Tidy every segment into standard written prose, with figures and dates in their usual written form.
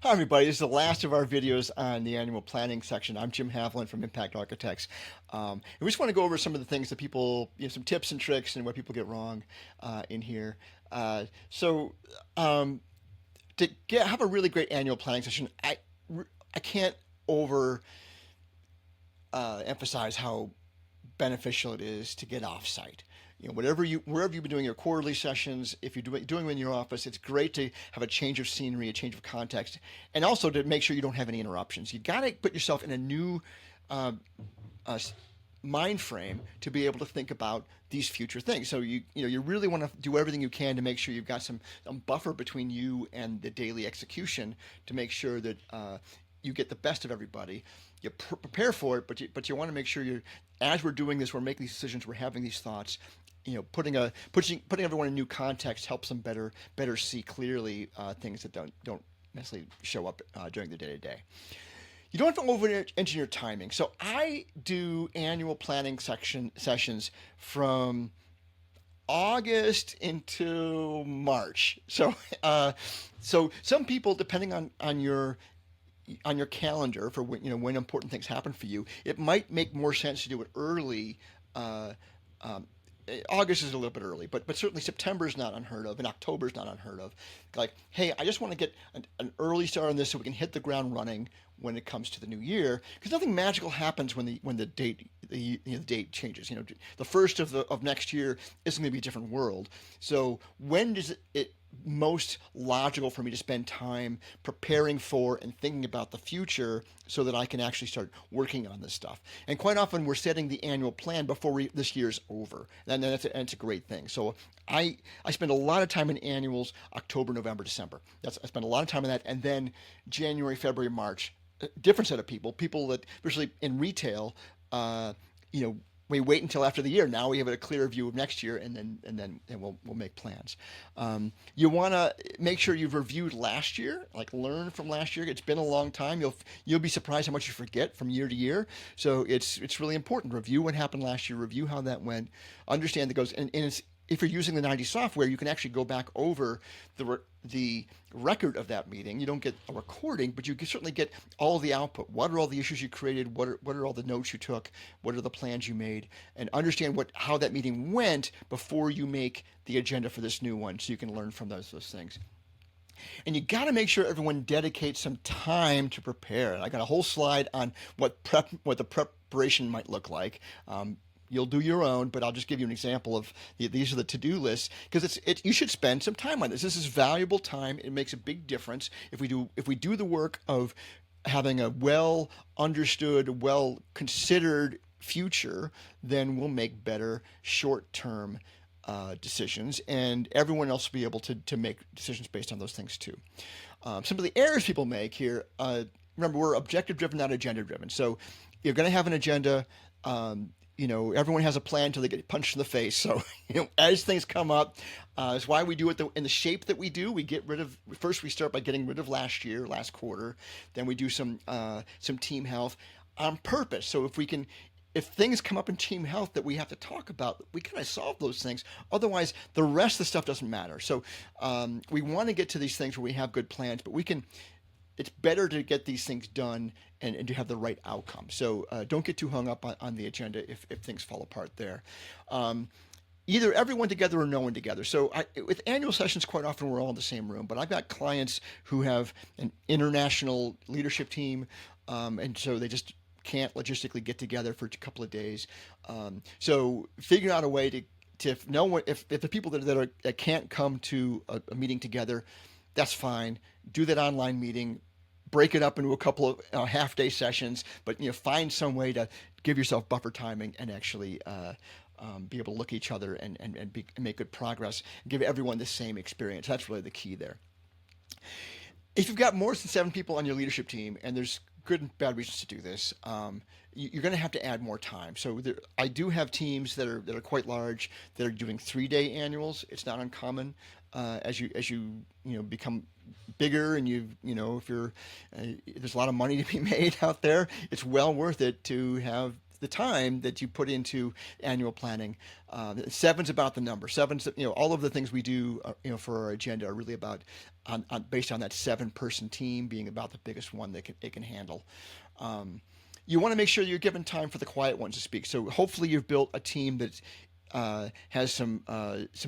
Hi, everybody. This is the last of our videos on the annual planning section. I'm Jim Haviland from Impact Architects. And we just want to go over some of the things that people, some tips and tricks and what people get wrong in here. Uh, so, um, to have a really great annual planning session, I can't over emphasize how beneficial it is to get off-site. Wherever you've been doing your quarterly sessions, if you're doing them in your office, it's great to have a change of scenery, a change of context, and also to make sure you don't have any interruptions. You got to put yourself in a new uh, uh, mind frame to be able to think about these future things. So you really want to do everything you can to make sure you've got some buffer between you and the daily execution to make sure that you get the best of everybody. You prepare for it, but you want to make sure you're as we're doing this, we're making these decisions, we're having these thoughts. Putting everyone in new context helps them better see clearly things that don't necessarily show up during the day to day. You don't have to over-engineer timing. So I do annual planning sessions from August into March. So some people, depending on your calendar for when important things happen for you, it might make more sense to do it early. Uh, um, August is a little bit early, but certainly September is not unheard of, and October is not unheard of. Like, hey, I just want to get an early start on this so we can hit the ground running when it comes to the new year, because nothing magical happens when the date changes. The first of next year isn't going to be a different world. So when does it most logical for me to spend time preparing for and thinking about the future so that I can actually start working on this stuff? And quite often we're setting the annual plan before this year's over, and that's a great thing. So I spend a lot of time in annuals, October, November, December. I spend a lot of time in that, and then January, February, March, different set of people that, especially in retail, uh, you know, we wait until after the year. Now we have a clear view of next year, and we'll make plans. You want to make sure you've reviewed last year, like learn from last year. It's been a long time. You'll be surprised how much you forget from year to year. So it's really important. Review what happened last year. Review how that went. Understand that goes and it's if you're using the 90 software, you can actually go back over the record of that meeting. You don't get a recording, but you can certainly get all the output. What are all the issues you created? What are all the notes you took? What are the plans you made? And understand how that meeting went before you make the agenda for this new one, so you can learn from those things. And you got to make sure everyone dedicates some time to prepare. I got a whole slide on what the preparation might look like. You'll do your own, but I'll just give you an example of these are the to-do lists, because you should spend some time on this. This is valuable time. It makes a big difference if we do the work of having a well understood, well considered future. Then we'll make better short-term decisions, and everyone else will be able to make decisions based on those things too. Some of the errors people make here. Remember, we're objective driven, not agenda driven. So you're going to have an agenda. Everyone has a plan until they get punched in the face. So, as things come up, that's why we do it in the shape that we do. We start by getting rid of last quarter. Then we do some team health on purpose. So if things come up in team health that we have to talk about, we kind of solve those things. Otherwise, the rest of the stuff doesn't matter. So, we want to get to these things where we have good plans, but it's better to get these things done and to have the right outcome. So don't get too hung up on the agenda if things fall apart there. Either everyone together or no one together. So with annual sessions, quite often we're all in the same room, but I've got clients who have an international leadership team, and so they just can't logistically get together for a couple of days. So figure out a way to if the people that can't come to a meeting together, that's fine. Do that online meeting, break it up into a couple of half-day sessions, but find some way to give yourself buffer timing and actually be able to look at each other and make good progress. Give everyone the same experience. That's really the key there. If you've got more than 7 people on your leadership team, and there's good and bad reasons to do this, you're going to have to add more time. So I do have teams that are quite large that are doing 3-day annuals. It's not uncommon as you become bigger, and if you're there's a lot of money to be made out there. It's well worth it to have the time that you put into annual planning. Seven's about the number. Seven's, all of the things we do, for our agenda are really about based on that 7-person team being about the biggest one that it can handle. You want to make sure you're giving time for the quiet ones to speak. So hopefully you've built a team that has some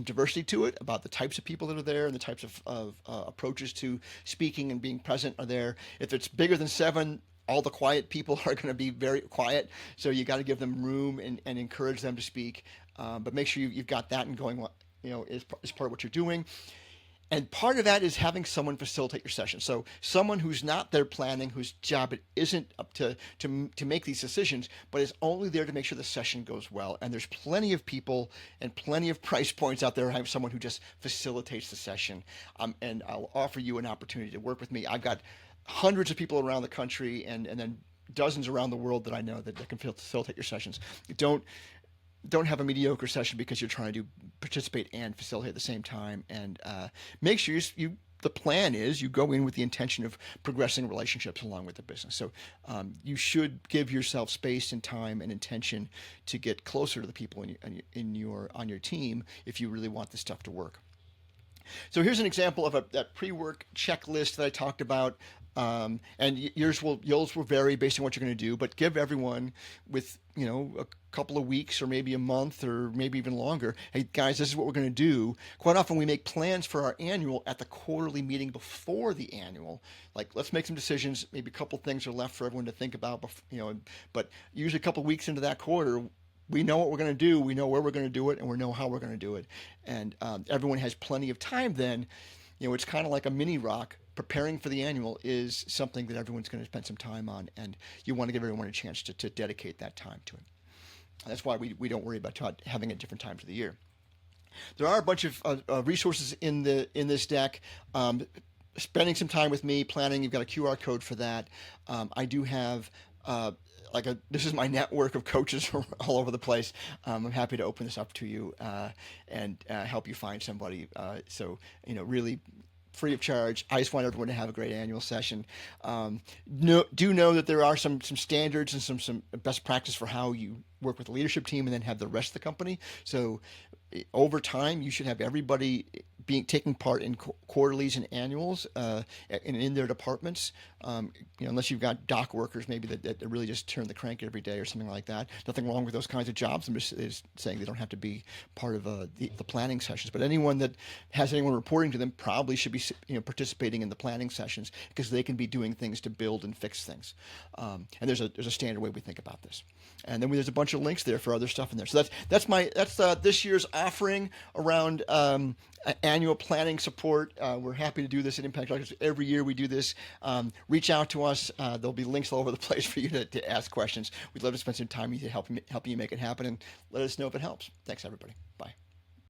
diversity to it about the types of people that are there and the types of approaches to speaking and being present are there. If it's bigger than 7, all the quiet people are going to be very quiet. So you got to give them room and encourage them to speak. But make sure you've got that and going, is part of what you're doing. And part of that is having someone facilitate your session. So someone who's not there planning, whose job it isn't up to make these decisions, but is only there to make sure the session goes well. And there's plenty of people and plenty of price points out there. I have someone who just facilitates the session. And I'll offer you an opportunity to work with me. I've got hundreds of people around the country and then dozens around the world that I know that can facilitate your sessions. Don't have a mediocre session because you're trying to participate and facilitate at the same time. And make sure the plan is you go in with the intention of progressing relationships along with the business. So you should give yourself space and time and intention to get closer to the people on your team if you really want this stuff to work. So here's an example of that pre-work checklist that I talked about. And yours will vary based on what you're going to do, but give everyone with, a couple of weeks or maybe a month or maybe even longer. Hey guys, this is what we're going to do. Quite often we make plans for our annual at the quarterly meeting before the annual. Like, let's make some decisions. Maybe a couple things are left for everyone to think about, but usually a couple of weeks into that quarter, we know what we're going to do. We know where we're going to do it, and we know how we're going to do it. And everyone has plenty of time then. It's kind of like a mini rock. Preparing for the annual is something that everyone's going to spend some time on, and you want to give everyone a chance to dedicate that time to it. That's why we don't worry about having it at different times of the year. There are a bunch of resources in this deck. Spending some time with me planning, you've got a QR code for that. I do have this is my network of coaches all over the place. I'm happy to open this up to you and help you find somebody. So really free of charge. I just want everyone to have a great annual session. Do know that there are some standards and some best practice for how you work with the leadership team and then have the rest of the company. So over time, you should have everybody taking part in quarterlies and annuals in their departments. Unless you've got dock workers, maybe that really just turn the crank every day or something like that. Nothing wrong with those kinds of jobs. I'm just saying they don't have to be part of the planning sessions. But anyone that has anyone reporting to them probably should be participating in the planning sessions because they can be doing things to build and fix things. And there's a standard way we think about this. And then there's a bunch of links there for other stuff in there. So that's this year's offering around annual planning support. We're happy to do this at Impact Doctors. Every year we do this. Reach out to us. There'll be links all over the place for you to ask questions. We'd love to spend some time with you to help you make it happen, and let us know if it helps. Thanks, everybody. Bye.